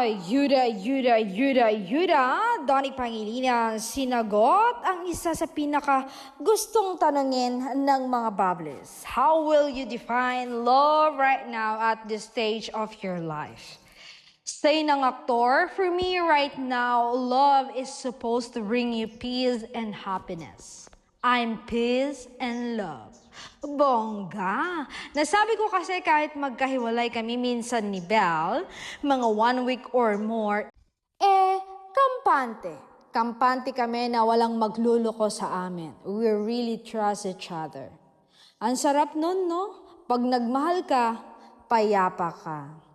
Yuda, Donnie Pangilinan, sinagot ang isa sa gustong tanungin ng mga Babblers. How will you define love right now at this stage of your life? Say ng aktor, for me right now, love is supposed to bring you peace and happiness. I'm peace and love. Bongga! Nasabi ko kasi kahit magkahiwalay kami minsan ni Belle, mga 1 week or more, kampante. Kampante kami na walang magluluko sa amin. We really trust each other. Ang sarap nun, no? Pag nagmahal ka, payapa ka.